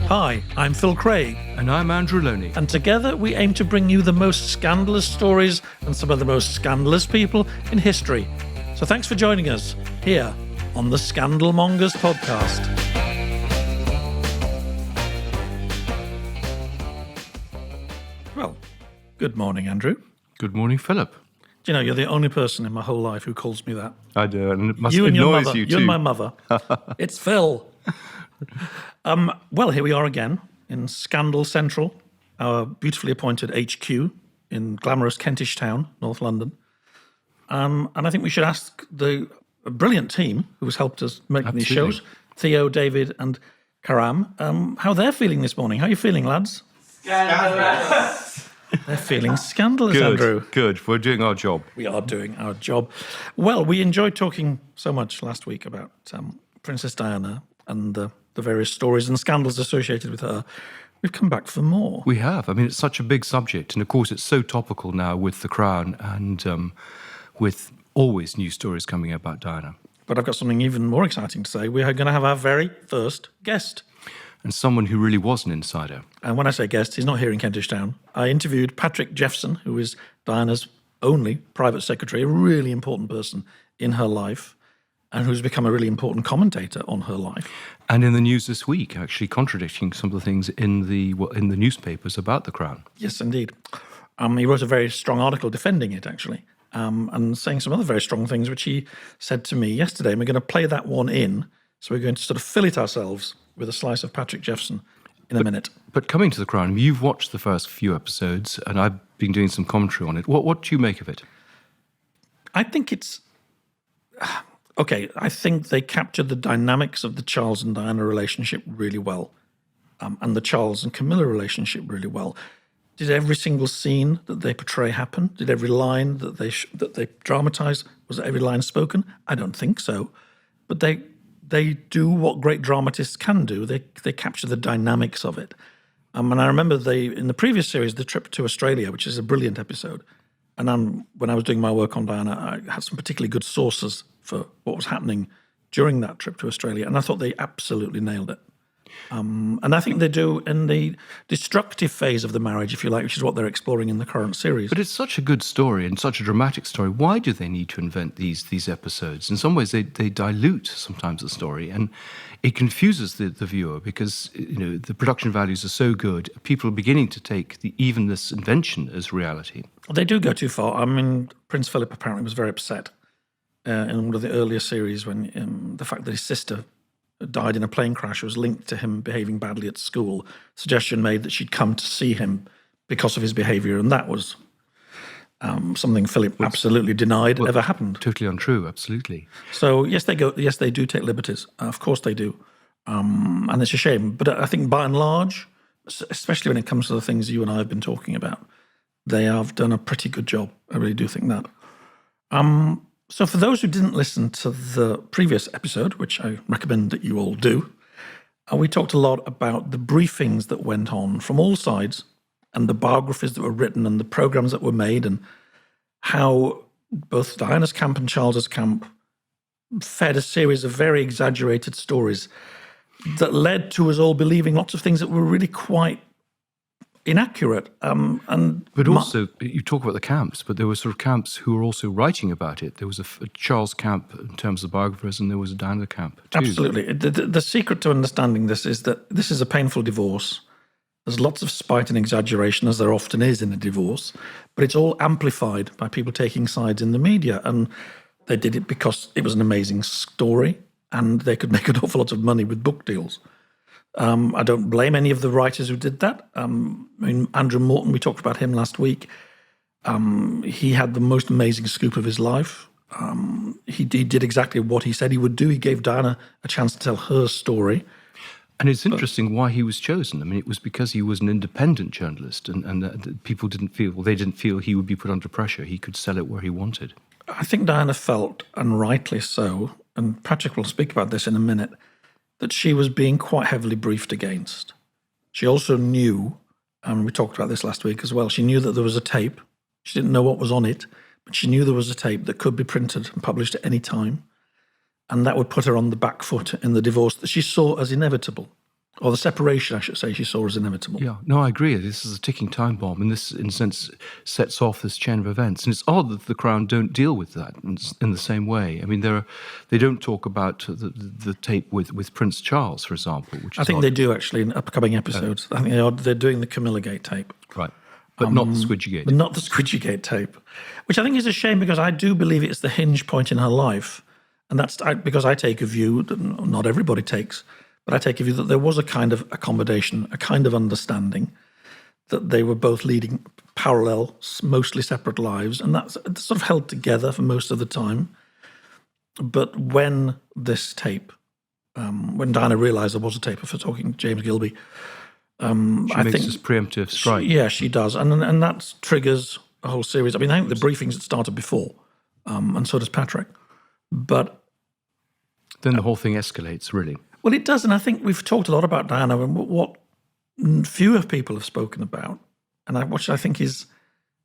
Hi, I'm Phil Craig. And I'm Andrew Loney. And together we aim to bring you the most scandalous stories and some of the most scandalous people in history. So thanks for joining us here on the Scandalmongers podcast. Well, good morning, Andrew. Good morning, Philip. Do you know, you're the only person in my whole life who calls me that. I do, and it must You and your annoys mother. you too. You and my mother. It's Phil. Well, here we are again in Scandal Central, our beautifully appointed HQ in glamorous Kentish town, North London. And I think we should ask the brilliant team who has helped us make these shows, Theo, David and Kerem, how they're feeling this morning. How are you feeling, lads? Scandalous. They're feeling scandalous, Andrew. Good. We're doing our job. We are doing our job. Well, we enjoyed talking so much last week about Princess Diana and the various stories and scandals associated with her. We've come back for more. We have. I mean, it's such a big subject. And of course, it's so topical now with the Crown and with always new stories coming about Diana. But I've got something even more exciting to say. We are going to have our very first guest. And someone who really was an insider. And when I say guest, he's not here in Kentish Town. I interviewed Patrick Jephson, who is Diana's only private secretary, a really important person in her life, and who's become a really important commentator on her life. And in the news this week, actually contradicting some of the things in the newspapers about the Crown. Yes, indeed. He wrote a very strong article defending it, actually, and saying some other very strong things, which he said to me yesterday. And we're going to play that one in. So we're going to sort of fill it ourselves with a slice of Patrick Jephson in a minute. But coming to the Crown, you've watched the first few episodes, and I've been doing some commentary on it. What do you make of it? I think it's... Okay, I think they captured the dynamics of the Charles and Diana relationship really well, and the Charles and Camilla relationship really well. Did every single scene that they portray happen? Did every line that they dramatise, was every line spoken? I don't think so. But they do what great dramatists can do. They capture the dynamics of it. And I remember in the previous series, the trip to Australia, which is a brilliant episode. And when I was doing my work on Diana, I had some particularly good sources for what was happening during that trip to Australia. And I thought they absolutely nailed it. And I think they do in the destructive phase of the marriage, if you like, which is what they're exploring in the current series. But it's such a good story and such a dramatic story. Why do they need to invent these episodes? In some ways, they dilute sometimes the story, and it confuses the viewer because the production values are so good. People are beginning to take even this invention as reality. They do go too far. I mean, Prince Philip apparently was very upset in one of the earlier series when the fact that his sister died in a plane crash was linked to him behaving badly at school. Suggestion made that she'd come to see him because of his behaviour, and that was something Philip absolutely denied ever happened. Totally untrue, absolutely. So yes, they do take liberties. Of course they do, and it's a shame. But I think by and large, especially when it comes to the things you and I have been talking about, they have done a pretty good job. I really do think that. So for those who didn't listen to the previous episode, which I recommend that you all do, we talked a lot about the briefings that went on from all sides and the biographies that were written and the programs that were made and how both Diana's camp and Charles's camp fed a series of very exaggerated stories that led to us all believing lots of things that were really quite inaccurate. But also, you talk about the camps, but there were sort of camps who were also writing about it. There was a Charles camp in terms of biographers, and there was a Diana camp too. Absolutely. The secret to understanding this is that this is a painful divorce. There's lots of spite and exaggeration, as there often is in a divorce, but it's all amplified by people taking sides in the media. And they did it because it was an amazing story, and they could make an awful lot of money with book deals. I don't blame any of the writers who did that. I mean, Andrew Morton, we talked about him last week. He had the most amazing scoop of his life. He did exactly what he said he would do. He gave Diana a chance to tell her story. And it's interesting why he was chosen. I mean, it was because he was an independent journalist and people didn't feel he would be put under pressure. He could sell it where he wanted. I think Diana felt, and rightly so, and Patrick will speak about this in a minute, that she was being quite heavily briefed against. She also knew, and we talked about this last week as well, she knew that there was a tape. She didn't know what was on it, but she knew there was a tape that could be printed and published at any time. And that would put her on the back foot in the divorce that she saw as inevitable. or the separation, I should say, she saw as inevitable. Yeah, no, I agree. This is a ticking time bomb, and this, in a sense, sets off this chain of events. And it's odd that the Crown don't deal with that in the same way. I mean, they don't talk about the tape with Prince Charles, for example. Which is I think odd. they do, actually, in upcoming episodes. I think they're doing the Camilla Gate tape. Right, but not the Squidgygate. But not the Squidgygate tape, which I think is a shame because I do believe it's the hinge point in her life. And that's because I take a view that not everybody takes, but I take a view that there was a kind of accommodation, a kind of understanding that they were both leading parallel, mostly separate lives. And that's sort of held together for most of the time. But when this tape, when Diana realised there was a tape, if we're talking James Gilby, She I makes think this preemptive strike. she does. And that triggers a whole series. I mean, I think the briefings had started before, and so does Patrick. But Then the whole thing escalates, really. well, it does, and I think we've talked a lot about Diana, and what fewer people have spoken about, and which I think is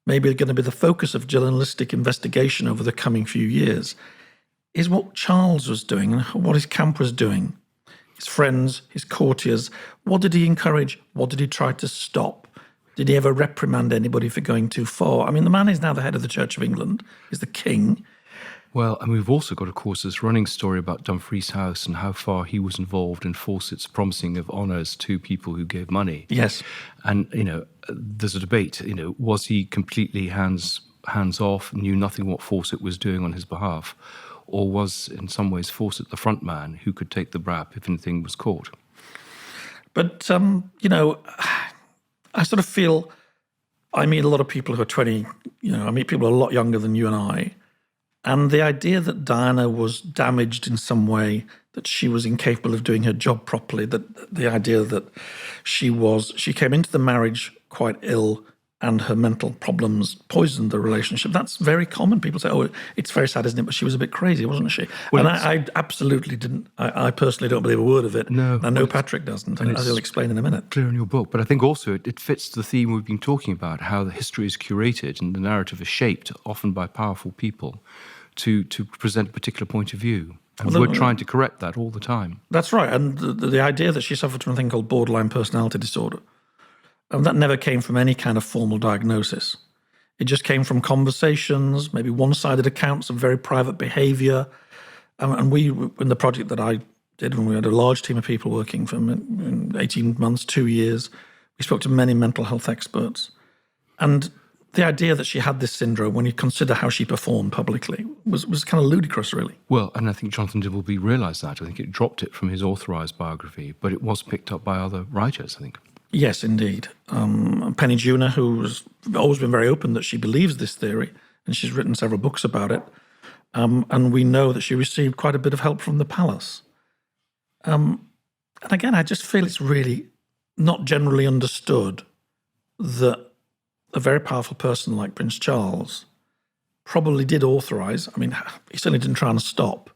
maybe going to be the focus of journalistic investigation over the coming few years, is what Charles was doing and what his camp was doing. His friends, his courtiers, what did he encourage? What did he try to stop? Did he ever reprimand anybody for going too far? I mean, the man is now the head of the Church of England, is the king. Well, and we've also got, of course, this running story about Dumfries House and how far he was involved in Fawcett's promising of honours to people who gave money. Yes. And, there's a debate, was he completely hands off, knew nothing what Fawcett was doing on his behalf, or was, in some ways, Fawcett the front man who could take the rap if anything was caught? But, I sort of feel I meet a lot of people who are 20, I meet people a lot younger than you and I. And the idea that Diana was damaged in some way, that she was incapable of doing her job properly, that the idea that she came into the marriage quite ill and her mental problems poisoned the relationship. That's very common. People say, oh, it's very sad, isn't it? But she was a bit crazy, wasn't she? Well, and I absolutely didn't. I personally don't believe a word of it. No. I know Patrick doesn't, as he'll explain in a minute. Clear in your book. But I think also it fits the theme we've been talking about, how the history is curated and the narrative is shaped, often by powerful people, to present a particular point of view. And we're trying to correct that all the time. That's right. And the idea that she suffered from a thing called borderline personality disorder, and that never came from any kind of formal diagnosis. It just came from conversations, maybe one-sided accounts of very private behaviour. And we, in the project that I did, when we had a large team of people working for 18 months, 2 years, we spoke to many mental health experts. And the idea that she had this syndrome, when you consider how she performed publicly, was kind of ludicrous, really. Well, and I think Jonathan Dibbleby realised that. I think it dropped it from his authorised biography, but it was picked up by other writers, I think. Yes, indeed. Penny Junor, who's always been very open that she believes this theory, and she's written several books about it. And we know that she received quite a bit of help from the palace. And again, I just feel it's really not generally understood that a very powerful person like Prince Charles probably did authorise, I mean, he certainly didn't try and stop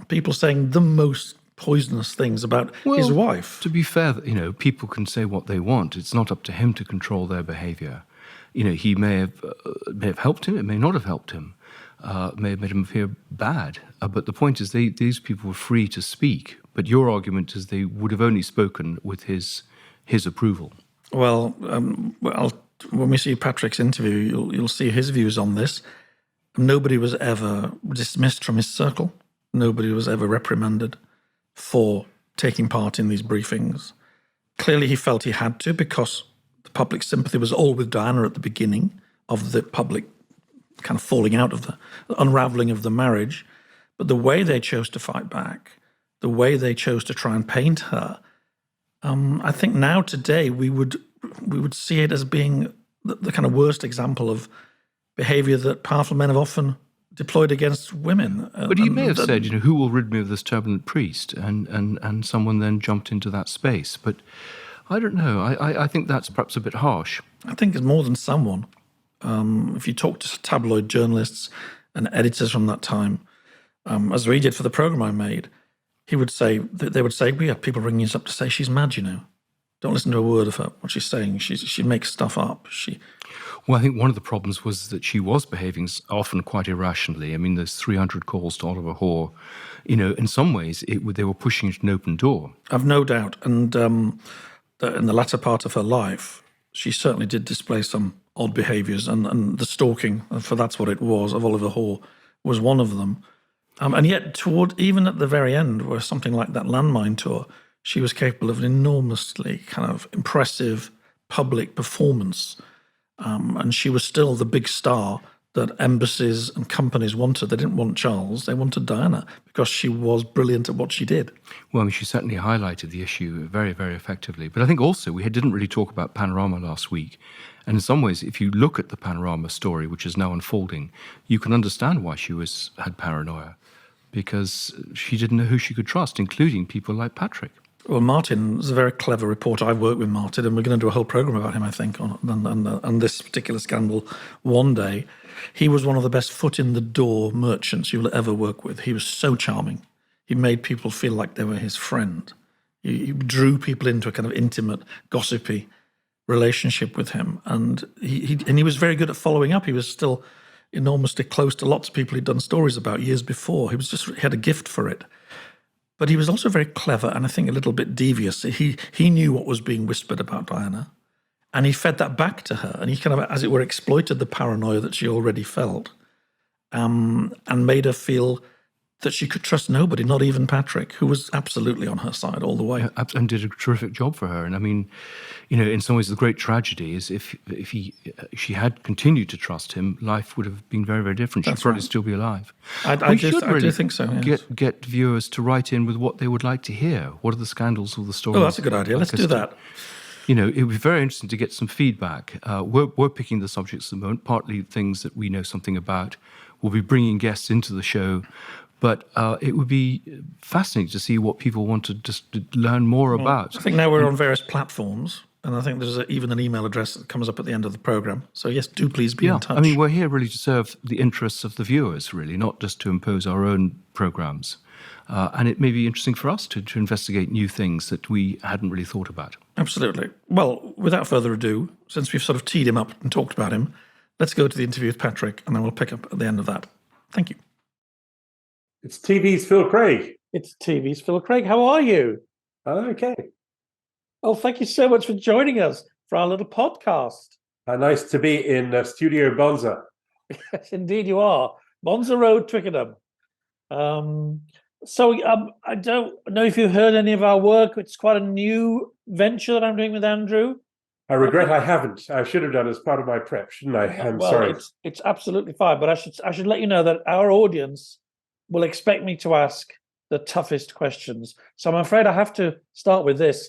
people saying the most poisonous things about his wife. To be fair, people can say what they want. It's not up to him to control their behaviour. He may have helped him, it may not have helped him, may have made him feel bad. But the point is these people were free to speak. But your argument is they would have only spoken with his approval. Well, when we see Patrick's interview, you'll see his views on this. Nobody was ever dismissed from his circle. Nobody was ever reprimanded for taking part in these briefings. Clearly he felt he had to, because the public sympathy was all with Diana at the beginning of the public kind of falling out of the unravelling of the marriage. But the way they chose to fight back, the way they chose to try and paint her, I think now today we would see it as being the kind of worst example of behaviour that powerful men have often deployed against women. But he may have said, who will rid me of this turbulent priest? And someone then jumped into that space. But I don't know. I think that's perhaps a bit harsh. I think it's more than someone. If you talk to tabloid journalists and editors from that time, as we did for the programme I made, they would say, we had people ringing us up to say, she's mad, Don't listen to a word of her, what she's saying. She makes stuff up. Well, I think one of the problems was that she was behaving often quite irrationally. I mean, there's 300 calls to Oliver Hoare. In some ways, they were pushing it an open door. I've no doubt. And in the latter part of her life, she certainly did display some odd behaviours, and the stalking, for that's what it was, of Oliver Hoare was one of them. And yet, even at the very end, where something like that landmine tour, she was capable of an enormously kind of impressive public performance. And she was still the big star that embassies and companies wanted. They didn't want Charles, they wanted Diana, because she was brilliant at what she did. Well, I mean, she certainly highlighted the issue very, very effectively. But I think also we didn't really talk about Panorama last week. And in some ways, if you look at the Panorama story, which is now unfolding, you can understand why she had paranoia, because she didn't know who she could trust, including people like Patrick. Well, Martin is a very clever reporter. I've worked with Martin, and we're going to do a whole programme about him, I think, on this particular scandal one day. He was one of the best foot-in-the-door merchants you'll ever work with. He was so charming. He made people feel like they were his friend. He drew people into a kind of intimate, gossipy relationship with him. And he was very good at following up. He was still enormously close to lots of people he'd done stories about years before. He had a gift for it. But he was also very clever and I think a little bit devious. He knew what was being whispered about Diana, and he fed that back to her, and he kind of, as it were, exploited the paranoia that she already felt, and made her feel that she could trust nobody, not even Patrick, who was absolutely on her side all the way. And did a terrific job for her. And I mean, in some ways, the great tragedy is if she had continued to trust him, life would have been very, very different. She'd probably still be alive. I do think so. Yes. Get viewers to write in with what they would like to hear. What are the scandals or the stories? Oh, that's a good idea. Let's do that. It would be very interesting to get some feedback. We're picking the subjects at the moment, partly things that we know something about. We'll be bringing guests into the show. But it would be fascinating to see what people want to just learn more about. I think now we're on various platforms, and I think there's even an email address that comes up at the end of the programme. So yes, do please be in touch. I mean, we're here really to serve the interests of the viewers, really, not just to impose our own programmes. And it may be interesting for us to investigate new things that we hadn't really thought about. Absolutely. Well, without further ado, since we've sort of teed him up and talked about him, let's go to the interview with Patrick, and then we'll pick up at the end of that. Thank you. It's TV's Phil Craig. It's TV's Phil Craig. How are you? Okay. Oh, thank you so much for joining us for our little podcast. Nice to be in Studio Bonza. Yes, indeed you are. Bonza Road, Twickenham. I don't know if you've heard any of our work. It's quite a new venture that I'm doing with Andrew. I regret I haven't. I should have done as part of my prep, shouldn't I? I'm sorry. It's absolutely fine, but I should let you know that our audience will expect me to ask the toughest questions. So I'm afraid I have to start with this.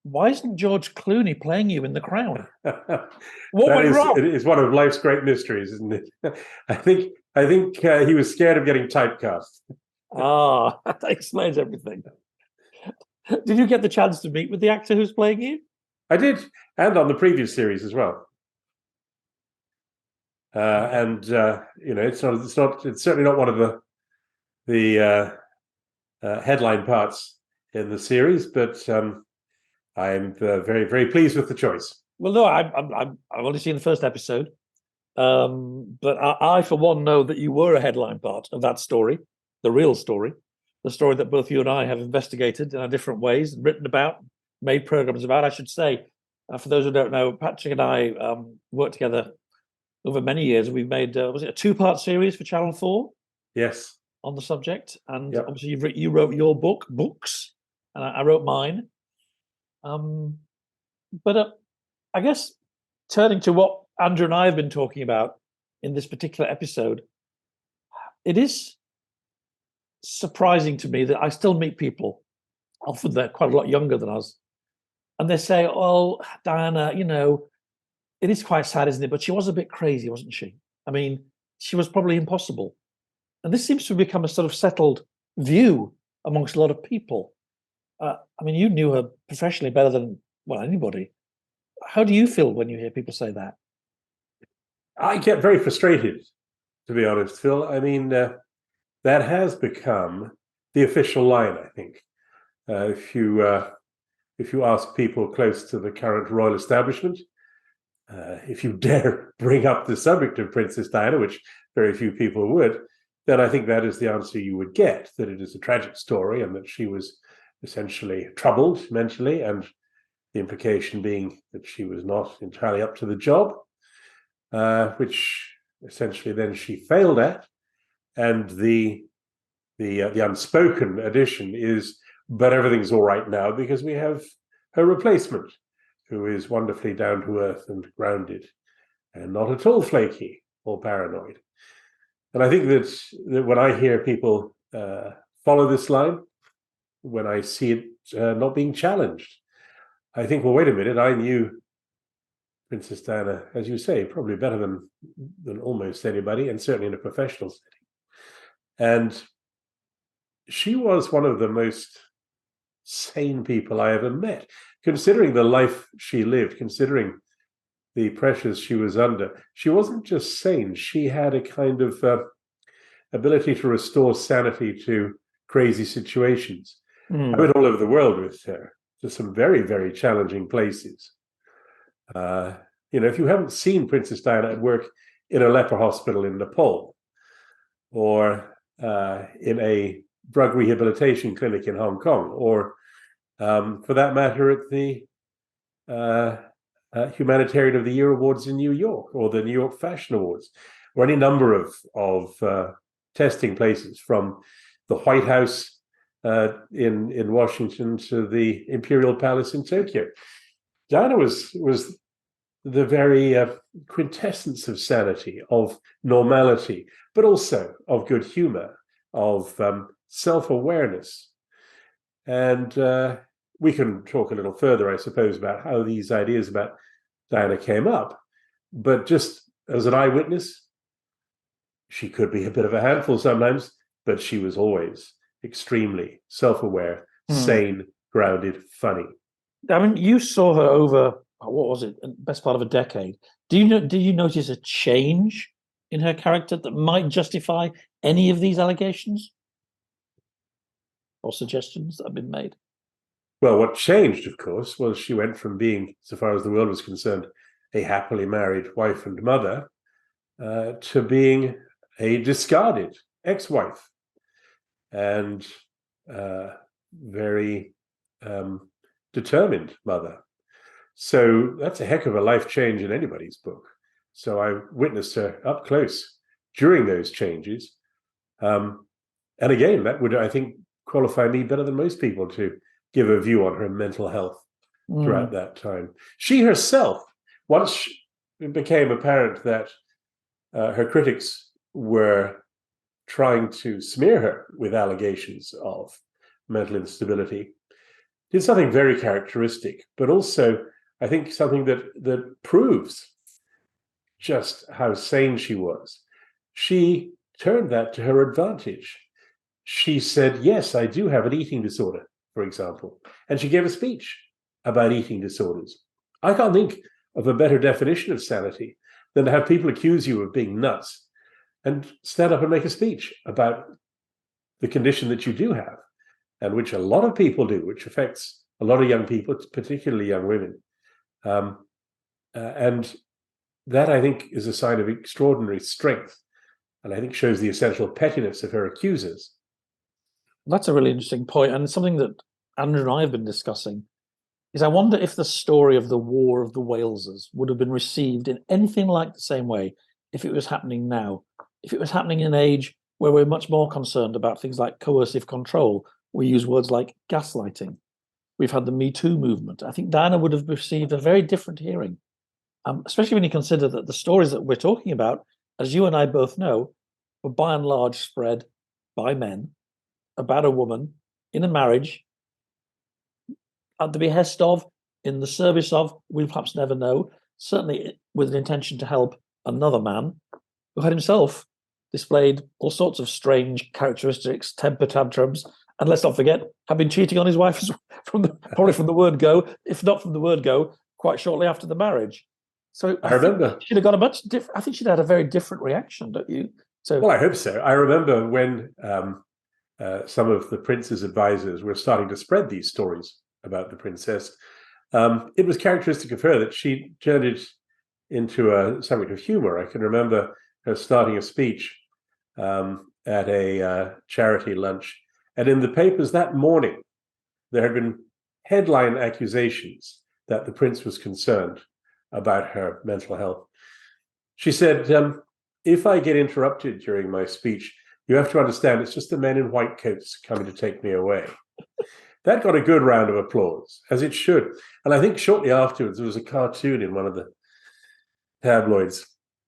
Why isn't George Clooney playing you in The Crown? What went wrong? It is one of life's great mysteries, isn't it? I think he was scared of getting typecast. That explains everything. Did you get the chance to meet with the actor who's playing you? I did, and on the previous series as well. It's certainly not one of the headline parts in the series, but I'm very, very pleased with the choice. Well, no, I've only seen the first episode, but I, for one, know that you were a headline part of that story, the real story, the story that both you and I have investigated in our different ways and written about, made programs about. I should say, for those who don't know, Patrick and I worked together over many years. We've made was it a 2-part series for Channel 4? Yes. On the subject, and yep. Obviously you wrote your books, and I wrote mine. But I guess turning to what Andrew and I have been talking about in this particular episode, it is surprising to me that I still meet people, often they're quite a lot younger than us, and they say, "Oh, Diana, it is quite sad, isn't it? But she was a bit crazy, wasn't she? I mean, she was probably impossible." And this seems to have become a sort of settled view amongst a lot of people. You knew her professionally better than, anybody. How do you feel when you hear people say that? I get very frustrated, to be honest, Phil. I mean, that has become the official line, I think. If you if you ask people close to the current royal establishment, if you dare bring up the subject of Princess Diana, which very few people would, then I think that is the answer you would get, that it is a tragic story and that she was essentially troubled mentally, and the implication being that she was not entirely up to the job, which essentially then she failed at. And the unspoken addition is, but everything's all right now because we have her replacement, who is wonderfully down to earth and grounded and not at all flaky or paranoid. And I think that when I hear people follow this line, when I see it not being challenged, I think, well, wait a minute, I knew Princess Diana, as you say, probably better than almost anybody, and certainly in a professional setting. And she was one of the most sane people I ever met, considering the life she lived, considering the pressures she was under. She wasn't just sane, she had a kind of ability to restore sanity to crazy situations. I went all over the world with her to some very, very challenging places. If you haven't seen Princess Diana at work in a leper hospital in Nepal, or in a drug rehabilitation clinic in Hong Kong, or for that matter at the Humanitarian of the Year Awards in New York, or the New York Fashion Awards, or any number of testing places, from the White House in Washington to the Imperial Palace in Tokyo. Diana was the very quintessence of sanity, of normality, but also of good humor, of self-awareness. And we can talk a little further, I suppose, about how these ideas about Diana came up. But just as an eyewitness, she could be a bit of a handful sometimes, but she was always extremely self-aware, sane, grounded, funny. I mean, you saw her over, what was it, best part of a decade. Did you notice a change in her character that might justify any of these allegations or suggestions that have been made? Well, what changed, of course, was she went from being, so far as the world was concerned, a happily married wife and mother, to being a discarded ex-wife and very determined mother. So that's a heck of a life change in anybody's book. So I witnessed her up close during those changes. And again, that would, I think, qualify me better than most people to give a view on her mental health throughout that time. She herself, once it became apparent that her critics were trying to smear her with allegations of mental instability, did something very characteristic, but also, I think, something that proves just how sane she was. She turned that to her advantage. She said, yes, I do have an eating disorder, for example. And she gave a speech about eating disorders. I can't think of a better definition of sanity than to have people accuse you of being nuts and stand up and make a speech about the condition that you do have, and which a lot of people do, which affects a lot of young people, particularly young women. And that, I think, is a sign of extraordinary strength, and I think shows the essential pettiness of her accusers. That's a really interesting point, and something that Andrew and I have been discussing is I wonder if the story of the War of the Walesers would have been received in anything like the same way if it was happening now, if it was happening in an age where we're much more concerned about things like coercive control. We use words like gaslighting. We've had the Me Too movement. I think Diana would have received a very different hearing, especially when you consider that the stories that we're talking about, as you and I both know, were by and large spread by men about a woman in a marriage at the behest of, in the service of, we'll perhaps never know, certainly with an intention to help another man who had himself displayed all sorts of strange characteristics, temper tantrums, and let's not forget, had been cheating on his wife probably from the word go, if not from the word go, quite shortly after the marriage. So I remember she'd have got a much different. I think she'd had a very different reaction, don't you? So, well, I hope so. I remember when some of the prince's advisors were starting to spread these stories about the princess. It was characteristic of her that she turned it into a subject of humor. I can remember her starting a speech at a charity lunch, and in the papers that morning, there had been headline accusations that the prince was concerned about her mental health. She said, if I get interrupted during my speech, you have to understand it's just the men in white coats coming to take me away. That got a good round of applause, as it should. And I think shortly afterwards, there was a cartoon in one of the tabloids,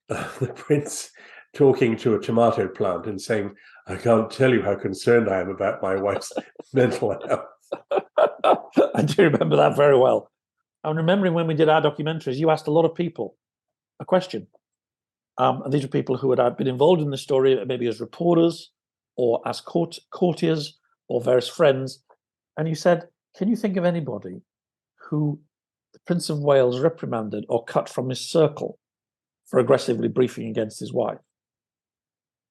the prince talking to a tomato plant and saying, I can't tell you how concerned I am about my wife's mental health. I do remember that very well. I'm remembering when we did our documentaries, you asked a lot of people a question. And these were people who had been involved in the story, maybe as reporters or as courtiers or various friends. And you said, can you think of anybody who the Prince of Wales reprimanded or cut from his circle for aggressively briefing against his wife?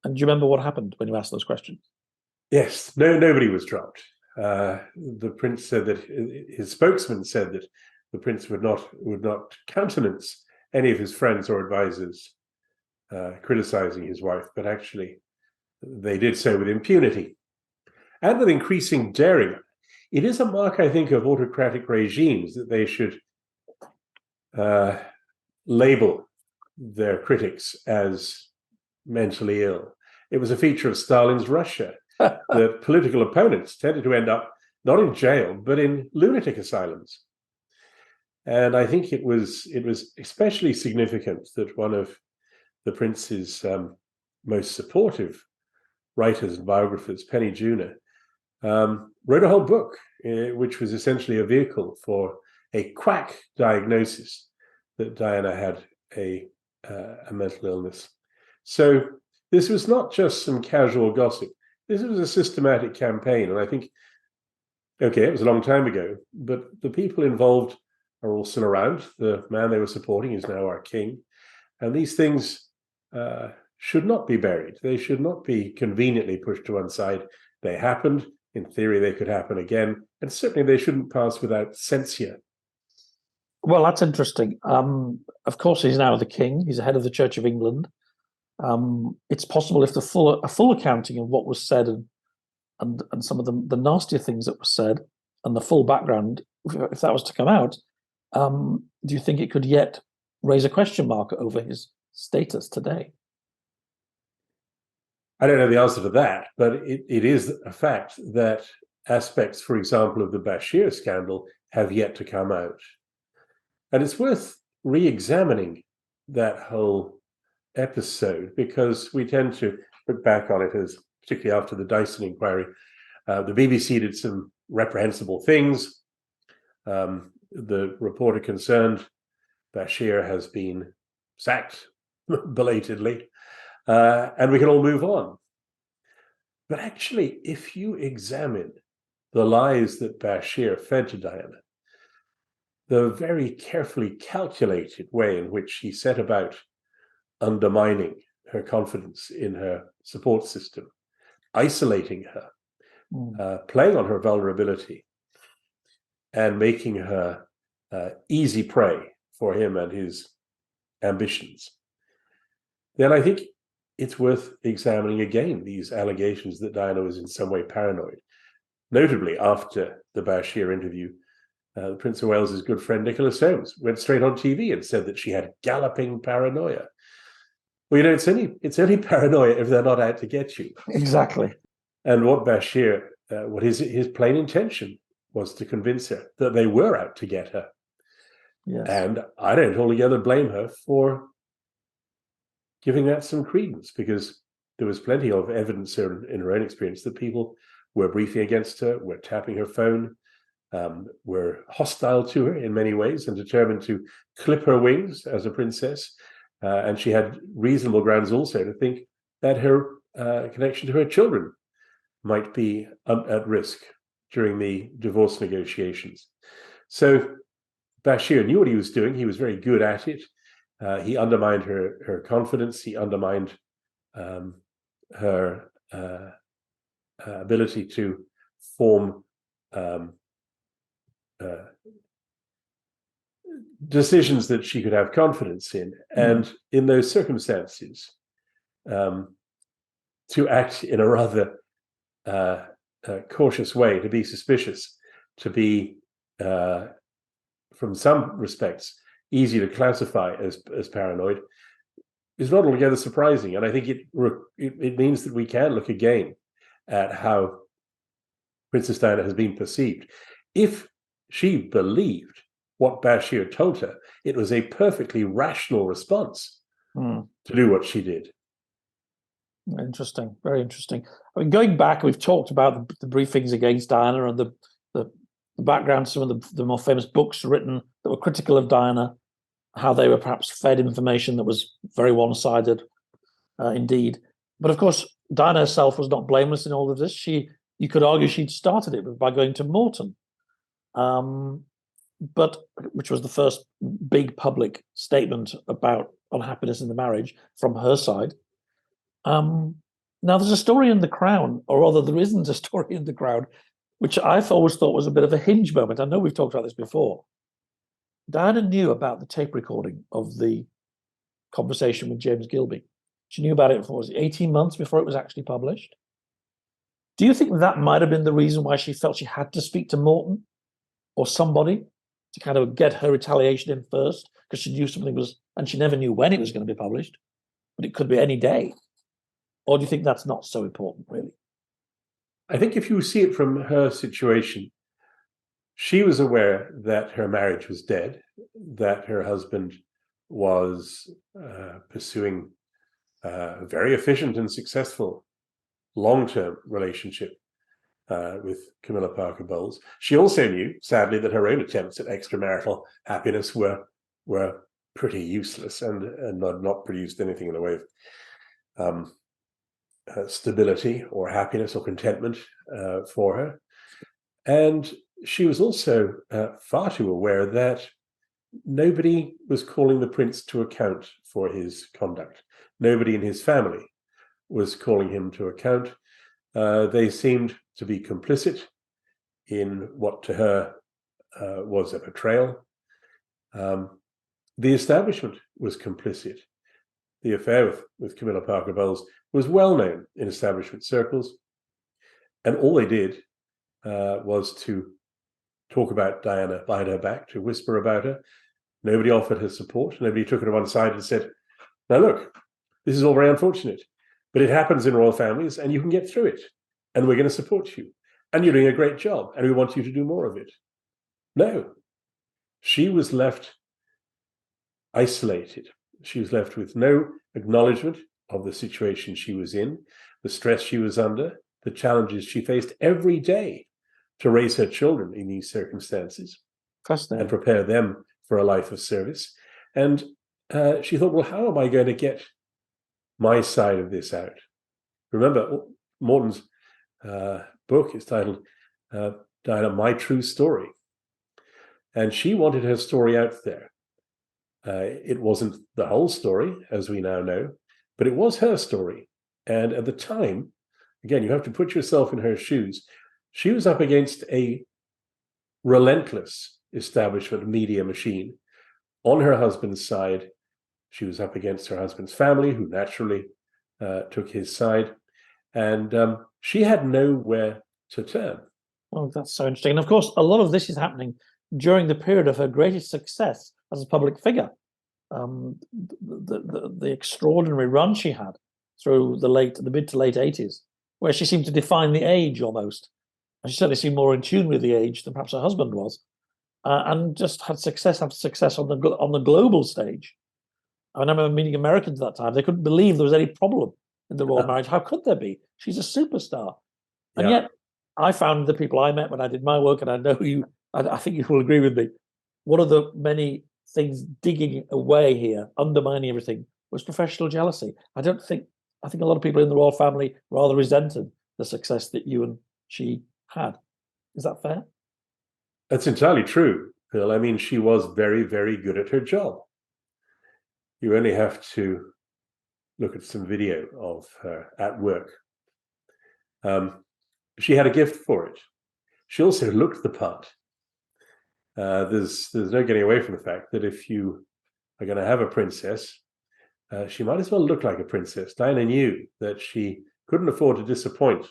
And do you remember what happened when you asked those questions? Yes, nobody was dropped. The prince said that his spokesman said that the prince would not countenance any of his friends or advisors criticizing his wife, but actually they did so with impunity and with increasing daring. It is a mark, I think, of autocratic regimes that they should label their critics as mentally ill. It was a feature of Stalin's Russia. The political opponents tended to end up not in jail, but in lunatic asylums. And I think it was especially significant that one of the prince's most supportive writers and biographers, Penny Junor, wrote a whole book, which was essentially a vehicle for a quack diagnosis that Diana had a mental illness. So this was not just some casual gossip. This was a systematic campaign. And I think, okay, it was a long time ago, but the people involved are all still around. The man they were supporting is now our king. And these things should not be buried. They should not be conveniently pushed to one side. They happened. In theory, they could happen again. And certainly they shouldn't pass without censure. Well, that's interesting. Of course, he's now the king. He's the head of the Church of England. It's possible if a full accounting of what was said and some of the nastier things that were said and the full background, if that was to come out, do you think it could yet raise a question mark over his status today? I don't know the answer to that, but it is a fact that aspects, for example, of the Bashir scandal have yet to come out. And it's worth re-examining that whole episode because we tend to look back on it as, particularly after the Dyson inquiry, the BBC did some reprehensible things. The reporter concerned, Bashir, has been sacked belatedly, and we can all move on. But actually, if you examine the lies that Bashir fed to Diana, the very carefully calculated way in which he set about undermining her confidence in her support system, isolating her, playing on her vulnerability, and making her easy prey for him and his ambitions, then I think it's worth examining again these allegations that Diana was in some way paranoid. Notably, after the Bashir interview, the Prince of Wales's good friend Nicholas Soames went straight on TV and said that she had galloping paranoia. Well, you know, it's only paranoia if they're not out to get you. Exactly. And what Bashir, what his plain intention was to convince her that they were out to get her. Yes. And I don't altogether blame her for giving that some credence, because there was plenty of evidence in her own experience that people were briefing against her, were tapping her phone, were hostile to her in many ways and determined to clip her wings as a princess. And she had reasonable grounds also to think that her connection to her children might be at risk during the divorce negotiations. So Bashir knew what he was doing. He was very good at it. He undermined her confidence. He undermined her ability to form decisions that she could have confidence in, and in those circumstances, to act in a rather cautious way, to be suspicious, to be, from some respects, easy to classify as paranoid, is not altogether surprising. And I think it means that we can look again at how Princess Diana has been perceived. If she believed what Bashir told her, it was a perfectly rational response to do what she did. Interesting, very interesting. I mean, going back, we've talked about the briefings against Diana and the background, some of the more famous books written that were critical of Diana, how they were perhaps fed information that was very one-sided indeed. But of course, Diana herself was not blameless in all of this. You could argue she'd started it by going to Morton, but which was the first big public statement about unhappiness in the marriage from her side. Now, there's a story in The Crown, or rather, there isn't a story in The Crown, which I've always thought was a bit of a hinge moment. I know we've talked about this before. Diana knew about the tape recording of the conversation with James Gilby. She knew about it for 18 months before it was actually published. Do you think that might have been the reason why she felt she had to speak to Morton or somebody to kind of get her retaliation in first? Because she knew something was, and she never knew when it was going to be published, but it could be any day. Or do you think that's not so important, really? I think if you see it from her situation, she was aware that her marriage was dead, that her husband was pursuing a very efficient and successful long-term relationship with Camilla Parker Bowles. She also knew, sadly, that her own attempts at extramarital happiness were pretty useless and not produced anything in the way of stability or happiness or contentment for her. And she was also far too aware that nobody was calling the prince to account for his conduct. Nobody in his family was calling him to account. They seemed to be complicit in what to her was a betrayal. The establishment was complicit. The affair with Camilla Parker Bowles was well known in establishment circles, and all they did was to talk about Diana behind her back, to whisper about her. Nobody offered her support. Nobody took her to one side and said, "Now look, this is all very unfortunate, but it happens in royal families and you can get through it, and we're going to support you, and you're doing a great job, and we want you to do more of it." No, she was left isolated. She was left with no acknowledgement of the situation she was in, the stress she was under, the challenges she faced every day to raise her children in these circumstances and prepare them for a life of service. And she thought, well, how am I going to get my side of this out? Remember, Morton's book is titled Diana, My True Story. And she wanted her story out there. It wasn't the whole story, as we now know, but it was her story. And at the time, again, you have to put yourself in her shoes. She was up against a relentless establishment media machine. On her husband's side, she was up against her husband's family, who naturally took his side. And she had nowhere to turn. Oh, that's so interesting. And of course, a lot of this is happening during the period of her greatest success as a public figure. The extraordinary run she had through the mid to late 80s, where she seemed to define the age almost. And she certainly seemed more in tune with the age than perhaps her husband was, and just had success after success on the global stage. I remember meeting Americans at that time. They couldn't believe there was any problem in the royal marriage. How could there be? She's a superstar. And yet, I found the people I met when I did my work, and I know you, I think you will agree with me, one of the many things digging away here, undermining everything, was professional jealousy. I think a lot of people in the royal family rather resented the success that you and she had. Is that fair? That's entirely true, Phil. I mean, she was very, very good at her job. You only have to look at some video of her at work. She had a gift for it. She also looked the part. there's no getting away from the fact that if you are going to have a princess, she might as well look like a princess. Diana knew that she couldn't afford to disappoint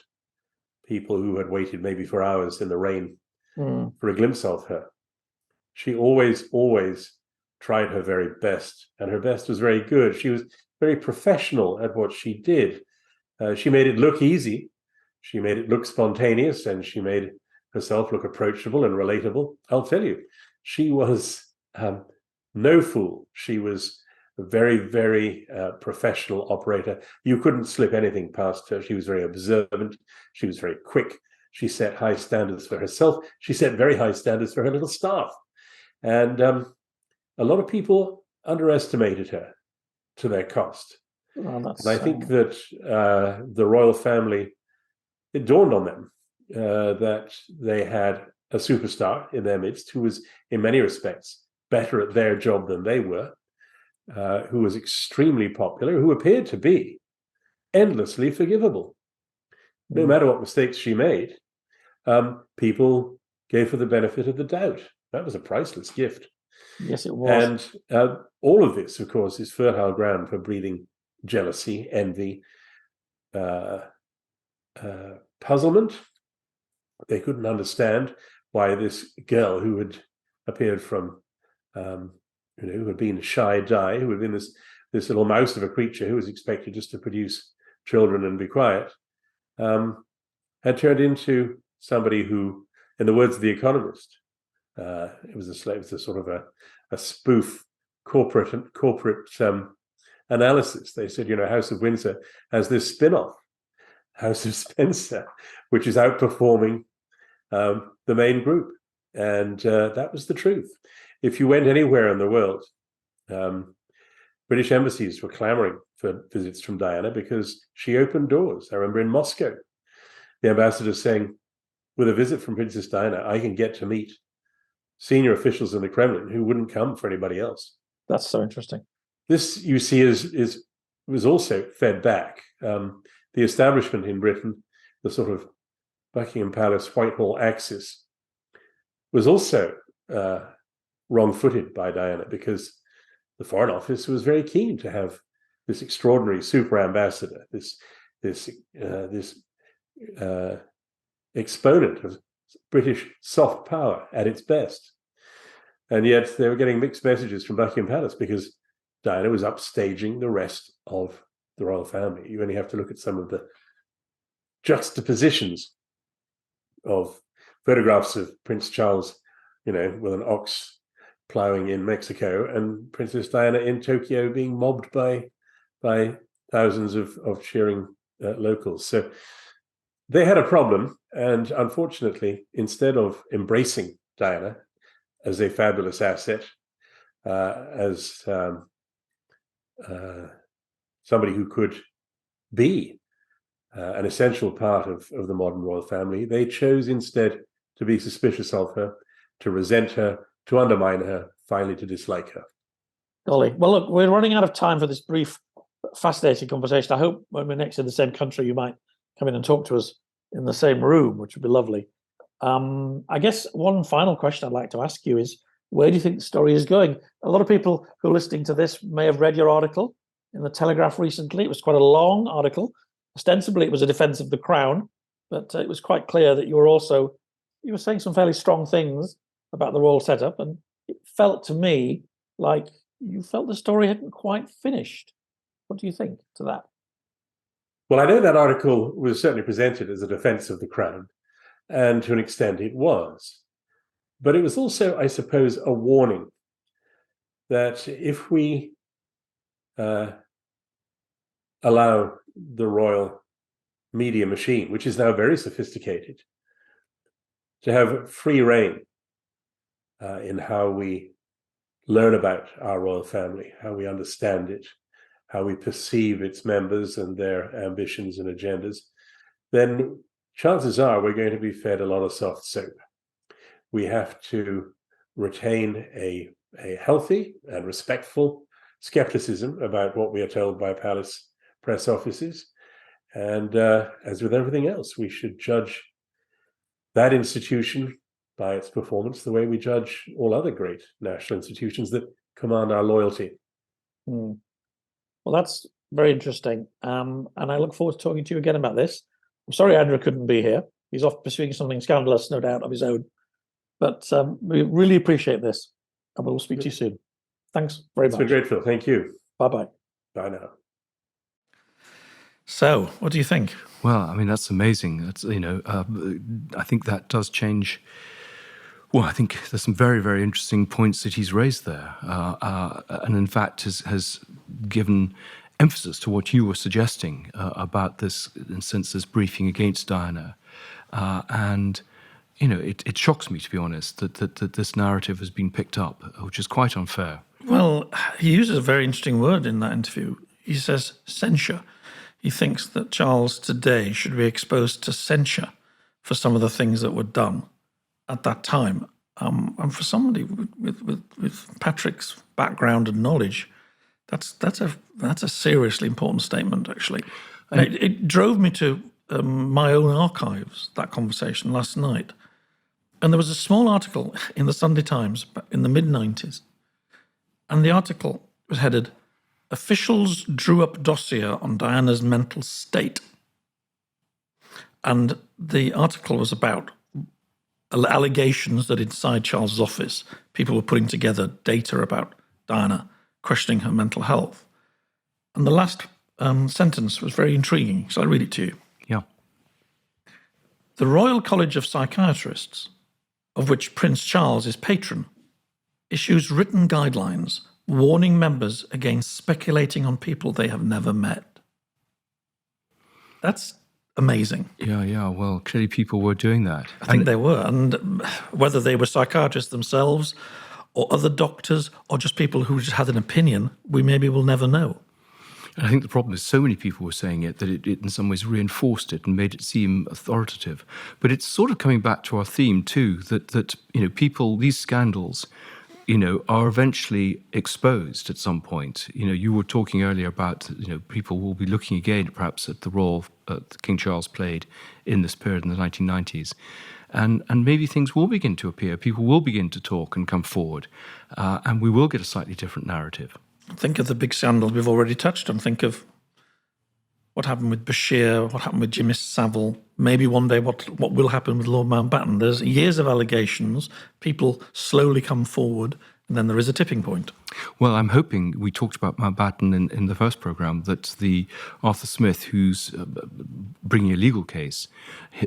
people who had waited maybe for hours in the rain for a glimpse of her. She always tried her very best, and her best was very good. She was very professional at what she did. She made it look easy. She made it look spontaneous, and she made herself look approachable and relatable. I'll tell you, she was no fool. She was a very, very professional operator. You couldn't slip anything past her. She was very observant. She was very quick. She set high standards for herself. She set very high standards for her little staff. And a lot of people underestimated her to their cost. And I think that the royal family, it dawned on them that they had a superstar in their midst who was, in many respects, better at their job than they were, who was extremely popular, who appeared to be endlessly forgivable. No matter what mistakes she made, people gave her the benefit of the doubt. That was a priceless gift. Yes, it was. And all of this, of course, is fertile ground for breeding jealousy, envy, puzzlement. They couldn't understand why this girl who had appeared from, who had been shy Di, who had been this little mouse of a creature who was expected just to produce children and be quiet, had turned into somebody who, in the words of The Economist, it was a sort of a spoof corporate analysis. They said, House of Windsor has this spin-off, House of Spencer, which is outperforming the main group. And that was the truth. If you went anywhere in the world, British embassies were clamoring for visits from Diana because she opened doors. I remember in Moscow, the ambassador saying, with a visit from Princess Diana, I can get to meet senior officials in the Kremlin who wouldn't come for anybody else. That's so interesting. This, you see, was also fed back. The establishment in Britain, the sort of Buckingham Palace, Whitehall axis, was also wrong-footed by Diana because the Foreign Office was very keen to have this extraordinary super ambassador, this exponent of British soft power at its best. And yet they were getting mixed messages from Buckingham Palace because Diana was upstaging the rest of the royal family. You only have to look at some of the juxtapositions of photographs of Prince Charles, with an ox plowing in Mexico, and Princess Diana in Tokyo being mobbed by thousands of cheering locals. So they had a problem, and unfortunately, instead of embracing Diana as a fabulous asset, as somebody who could be an essential part of the modern royal family, they chose instead to be suspicious of her, to resent her, to undermine her, finally to dislike her. Golly. Well, look, we're running out of time for this brief, fascinating conversation. I hope when we're next in the same country, you might come in and talk to us in the same room, which would be lovely. I guess one final question I'd like to ask you is, where do you think the story is going? A lot of people who are listening to this may have read your article in the Telegraph recently. It was quite a long article. Ostensibly, it was a defense of the crown, but it was quite clear that you were saying some fairly strong things about the royal setup, and it felt to me like you felt the story hadn't quite finished. What do you think to that? Well, I know that article was certainly presented as a defense of the crown, and to an extent it was. But it was also, I suppose, a warning that if we allow the royal media machine, which is now very sophisticated, to have free rein in how we learn about our royal family, how we understand it, how we perceive its members and their ambitions and agendas, then chances are we're going to be fed a lot of soft soap. We have to retain a healthy and respectful skepticism about what we are told by palace press offices. And as with everything else, we should judge that institution by its performance the way we judge all other great national institutions that command our loyalty. Well, that's very interesting. And I look forward to talking to you again about this. I'm sorry Andrew couldn't be here. He's off pursuing something scandalous, no doubt, of his own. But we really appreciate this. And we'll speak to you soon. Thanks very It's much. been great, Phil. Thank you. Bye-bye. Bye now. So, what do you think? Well, I mean, that's amazing. That's, I think that does change. Well, I think there's some very, very interesting points that he's raised there. And in fact, has given emphasis to what you were suggesting about this, in a sense, this briefing against Diana. And, it shocks me, to be honest, that this narrative has been picked up, which is quite unfair. Well, he uses a very interesting word in that interview. He says censure. He thinks that Charles today should be exposed to censure for some of the things that were done at that time. And for somebody with Patrick's background and knowledge, that's a seriously important statement, actually. It drove me to my own archives, that conversation last night. And there was a small article in the Sunday Times in the mid-90s. And the article was headed, "Officials drew up dossier on Diana's mental state." And the article was about allegations that inside Charles's office, people were putting together data about Diana, questioning her mental health. And the last sentence was very intriguing, so I'll read it to you. Yeah. "The Royal College of Psychiatrists, of which Prince Charles is patron, issues written guidelines warning members against speculating on people they have never met." That's amazing. Yeah. Well, clearly people were doing that. I think they were. And whether they were psychiatrists themselves or other doctors or just people who just had an opinion, we maybe will never know. I think the problem is so many people were saying it that it in some ways reinforced it and made it seem authoritative. But it's sort of coming back to our theme too, that people, these scandals, are eventually exposed at some point. You were talking earlier about, people will be looking again perhaps at the role that King Charles played in this period in the 1990s. And maybe things will begin to appear. People will begin to talk and come forward. And we will get a slightly different narrative. Think of the big scandals we've already touched on. Think of what happened with Bashir, what happened with Jimmy Savile, maybe one day what will happen with Lord Mountbatten. There's years of allegations, people slowly come forward, and then there is a tipping point. Well, I'm hoping, we talked about Mountbatten in the first programme, that the Arthur Smith, who's bringing a legal case,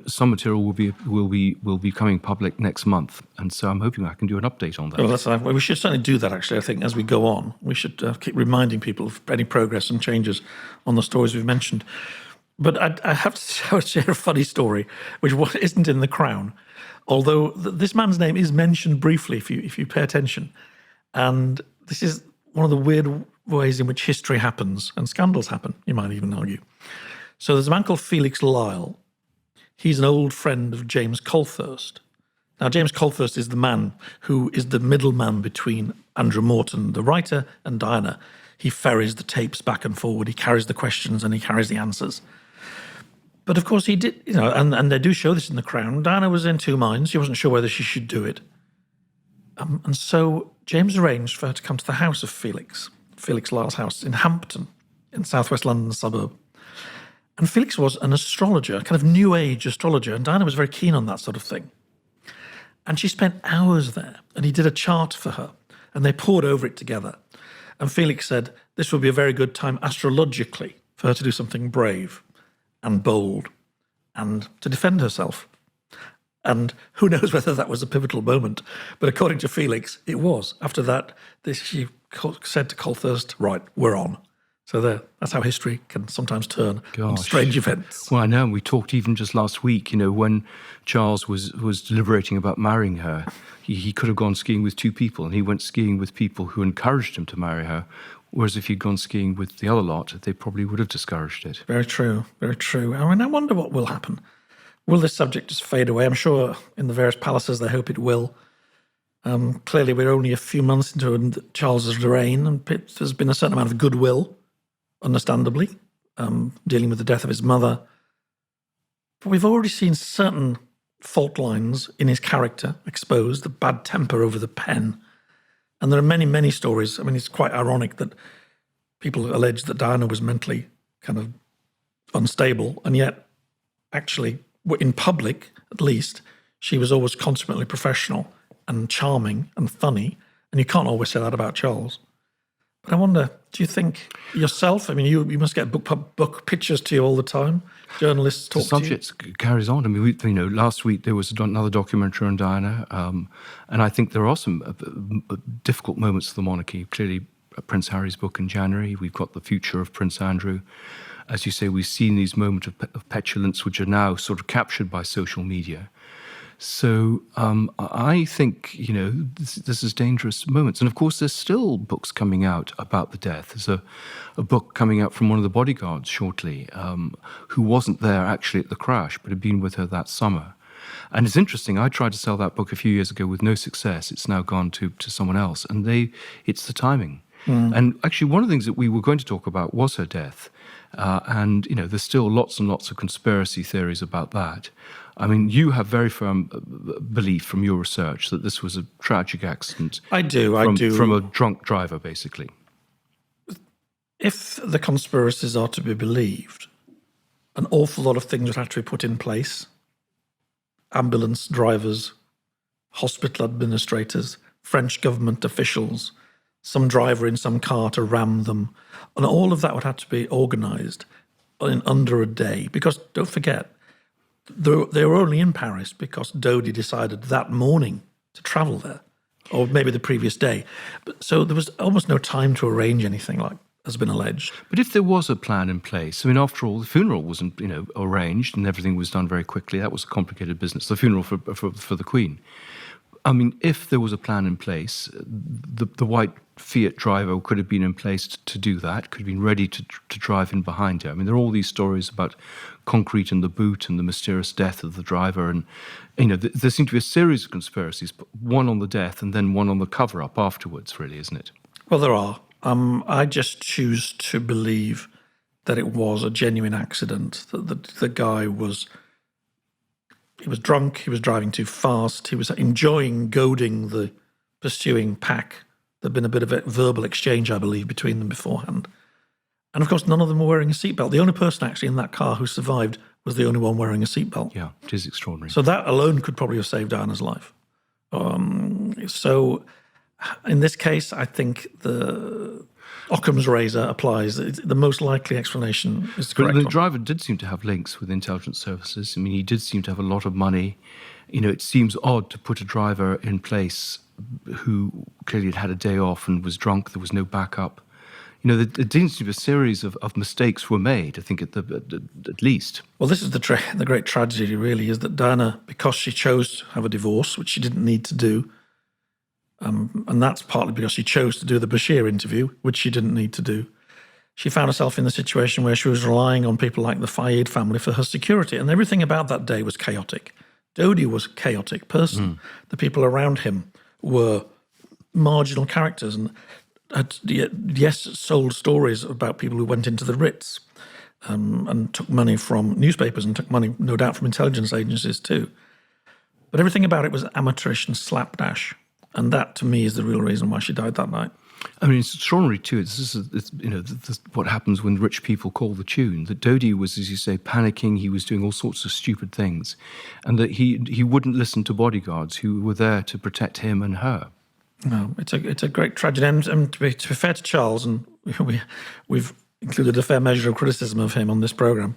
some material will be coming public next month, and so I'm hoping I can do an update on that. Well, we should certainly do that, actually. I think as we go on, we should keep reminding people of any progress and changes on the stories we've mentioned. But I have to share a funny story, which isn't in the Crown, although this man's name is mentioned briefly if you pay attention. And this is one of the weird ways in which history happens and scandals happen, you might even argue. So there's a man called Felix Lyle. He's an old friend of James Colthurst. Now, James Colthurst is the man who is the middleman between Andrew Morton, the writer, and Diana. He ferries the tapes back and forward. He carries the questions and he carries the answers. But of course he did, and they do show this in The Crown. Diana was in two minds. She wasn't sure whether she should do it. And so James arranged for her to come to the house of Felix Lyle's house in Hampton, in southwest London suburb. And Felix was an astrologer, a kind of new age astrologer, and Diana was very keen on that sort of thing. And she spent hours there, and he did a chart for her, and they pored over it together. And Felix said this would be a very good time astrologically for her to do something brave and bold and to defend herself. And who knows whether that was a pivotal moment. But according to Felix, it was. After that, she said to Colthurst, right, we're on. So that's how history can sometimes turn on strange events. Well, I know. We talked even just last week, when Charles was deliberating about marrying her, he could have gone skiing with two people, and he went skiing with people who encouraged him to marry her. Whereas if he'd gone skiing with the other lot, they probably would have discouraged it. Very true, very true. I mean, I wonder what will happen. Will this subject just fade away? I'm sure in the various palaces they hope it will. Clearly, we're only a few months into Charles's reign, and there's been a certain amount of goodwill, understandably, dealing with the death of his mother. But we've already seen certain fault lines in his character exposed, the bad temper over the pen. And there are many, many stories. I mean, it's quite ironic that people allege that Diana was mentally kind of unstable, and yet actually, in public at least, she was always consummately professional and charming and funny. And you can't always say that about Charles. But I wonder, do you think yourself, I mean, you must get book pictures to you all the time. Journalists talk the subject carries on. I mean, last week there was another documentary on Diana, and I think there are some difficult moments of the monarchy. Clearly, Prince Harry's book in January. We've got the future of Prince Andrew. As you say, we've seen these moments of petulance, which are now sort of captured by social media. So I think, this is dangerous moments. And of course, there's still books coming out about the death. There's a book coming out from one of the bodyguards shortly, who wasn't there actually at the crash, but had been with her that summer. And it's interesting, I tried to sell that book a few years ago with no success. It's now gone to someone else. And it's the timing. And actually, one of the things that we were going to talk about was her death. And, there's still lots and lots of conspiracy theories about that. I mean, you have very firm belief from your research that this was a tragic accident. I do. From a drunk driver, basically. If the conspiracies are to be believed, an awful lot of things would have to be put in place. Ambulance drivers, hospital administrators, French government officials, some driver in some car to ram them. And all of that would have to be organised in under a day. Because don't forget, they were only in Paris because Dodi decided that morning to travel there, or maybe the previous day. So there was almost no time to arrange anything like has been alleged. But if there was a plan in place, I mean, after all, the funeral wasn't, arranged and everything was done very quickly. That was a complicated business, the funeral for the Queen. I mean, if there was a plan in place, the white Fiat driver could have been in place to do that, could have been ready to drive in behind her. I mean, there are all these stories about concrete in the boot and the mysterious death of the driver. And, there seem to be a series of conspiracies, one on the death and then one on the cover-up afterwards, really, isn't it? Well, there are. I just choose to believe that it was a genuine accident, that the guy was... He was drunk, he was driving too fast, he was enjoying goading the pursuing pack. There'd been a bit of a verbal exchange, I believe, between them beforehand. And of course, none of them were wearing a seatbelt. The only person actually in that car who survived was the only one wearing a seatbelt. Yeah, it is extraordinary. So that alone could probably have saved Diana's life. So in this case, I think the Occam's razor applies. The most likely explanation is the correct But the one. driver did seem to have links with intelligence services. I mean, he did seem to have a lot of money. It seems odd to put a driver in place who clearly had a day off and was drunk. There was no backup. There seems to be a series of mistakes were made, I think, at least. Well, this is the great tragedy, really, is that Diana, because she chose to have a divorce, which she didn't need to do, and that's partly because she chose to do the Bashir interview, which she didn't need to do. She found herself in the situation where she was relying on people like the Fayed family for her security, and everything about that day was chaotic. Dodi was a chaotic person. The people around him were marginal characters and had, yes, sold stories about people who went into the Ritz and took money from newspapers and took money, no doubt, from intelligence agencies too. But everything about it was amateurish and slapdash. And that, to me, is the real reason why she died that night. I mean, it's extraordinary too. This is what happens when rich people call the tune. That Dodi was, as you say, panicking. He was doing all sorts of stupid things, and that he wouldn't listen to bodyguards who were there to protect him and her. No, it's a great tragedy. And to be fair to Charles, and we've included a fair measure of criticism of him on this programme,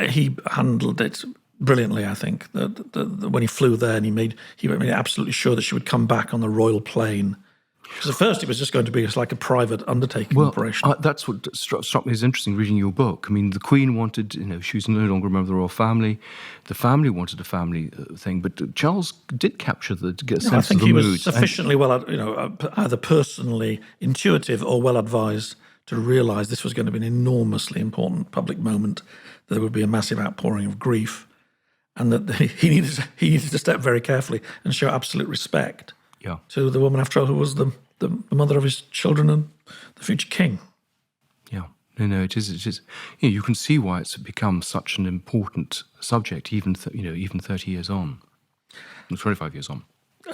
he handled it brilliantly, I think. That when he flew there and he made absolutely sure that she would come back on the royal plane. Because at first it was just going to be like a private undertaking operation. That's what struck me as interesting reading your book. I mean, the Queen wanted, she was no longer a member of the royal family. The family wanted a family thing, but Charles did capture the sense of the mood. I think he was sufficiently either personally intuitive or well advised to realise this was going to be an enormously important public moment. There would be a massive outpouring of grief, and that he needed to step very carefully and show absolute respect. Yeah. To the woman, after all, who was the mother of his children and the future king. Yeah. No, it is. It is. You can see why it's become such an important subject, even 30 years on, 25 years on.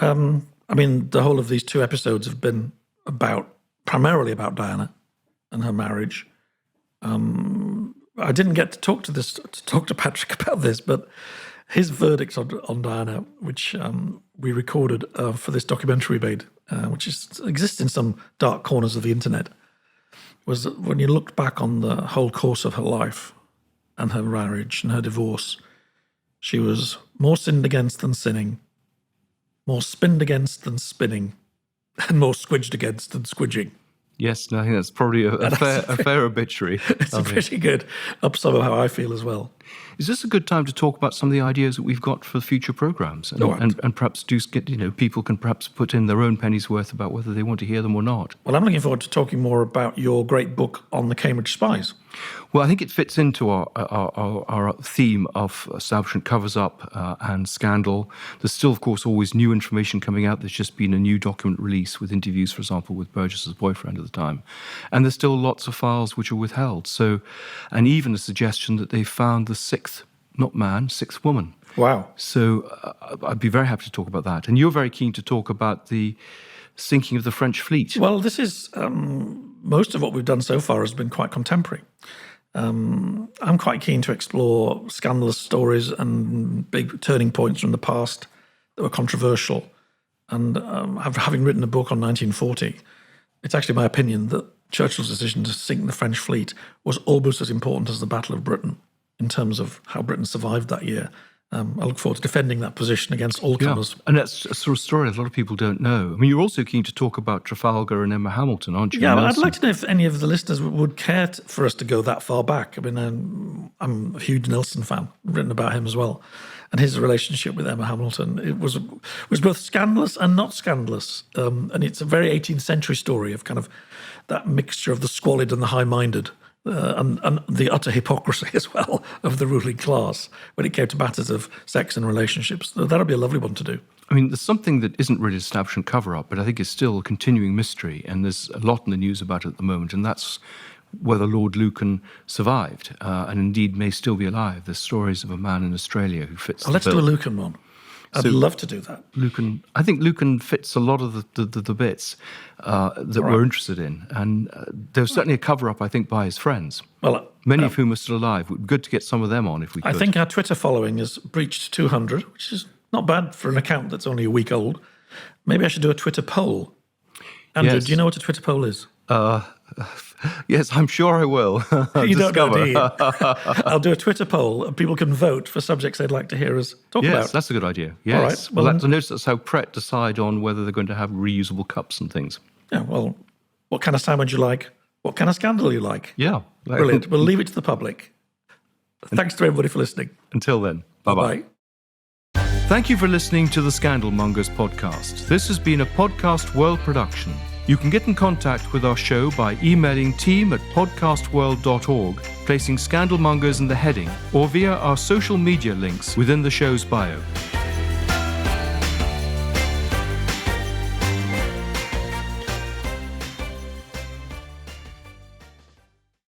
I mean, the whole of these 2 episodes have been primarily about Diana and her marriage. I didn't get to talk to Patrick about this, but his verdict on Diana, which we recorded for this documentary we made, which exists in some dark corners of the internet, was that when you looked back on the whole course of her life and her marriage and her divorce, she was more sinned against than sinning, more spinned against than spinning, and more squidged against than squidging. Yes, I think that's probably a fair obituary. It's a pretty good upsum of how I feel as well. Is this a good time to talk about some of the ideas that we've got for future programs? And perhaps people can perhaps put in their own penny's worth about whether they want to hear them or not. Well, I'm looking forward to talking more about your great book on the Cambridge spies. Well, I think it fits into our theme of establishment covers up and scandal. There's still, of course, always new information coming out. There's just been a new document release with interviews, for example, with Burgess's boyfriend at the time. And there's still lots of files which are withheld. So, and even a suggestion that they found the sixth woman. Wow. So I'd be very happy to talk about that. And you're very keen to talk about the sinking of the French fleet. Well, this is most of what we've done so far has been quite contemporary. I'm quite keen to explore scandalous stories and big turning points from the past that were controversial. And having written a book on 1940, it's actually my opinion that Churchill's decision to sink the French fleet was almost as important as the Battle of Britain in terms of how Britain survived that year. I look forward to defending that position against all comers. And that's a sort of story a lot of people don't know. I mean, you're also keen to talk about Trafalgar and Emma Hamilton, aren't you? Yeah, well, I'd like to know if any of the listeners would care for us to go that far back. I mean, I'm a huge Nelson fan. I've written about him as well. And his relationship with Emma Hamilton, it was both scandalous and not scandalous. And it's a very 18th century story of kind of that mixture of the squalid and the high-minded. And the utter hypocrisy as well of the ruling class when it came to matters of sex and relationships. So that'll be a lovely one to do. I mean, there's something that isn't really establishment cover-up, but I think is still a continuing mystery, and there's a lot in the news about it at the moment, and that's whether Lord Lucan survived and indeed may still be alive. There's stories of a man in Australia who fits the Let's bill. do a Lucan one. I'd love to do that. I think Lucan fits a lot of the bits that we're interested in. And there's certainly a cover-up, I think, by his friends, many of whom are still alive. It would be good to get some of them on if we could. I think our Twitter following has breached 200, which is not bad for an account that's only a week old. Maybe I should do a Twitter poll. Andrew, Yes. do you know what a Twitter poll is? Yes, I'm sure I will. You don't know, do you? I'll do a Twitter poll and people can vote for subjects they'd like to hear us talk about. Yes, that's a good idea. Yes. All right. Well, I notice that's how Pret decide on whether they're going to have reusable cups and things. Yeah, well, what kind of sandwich you like? What kind of scandal you like? Yeah. Brilliant. We'll leave it to the public. Thanks to everybody for listening. Until then, bye-bye. Bye. Thank you for listening to the Scandal Mongers podcast. This has been a Podcast World production. You can get in contact with our show by emailing team@podcastworld.org, placing Scandal Mongers in the heading, or via our social media links within the show's bio.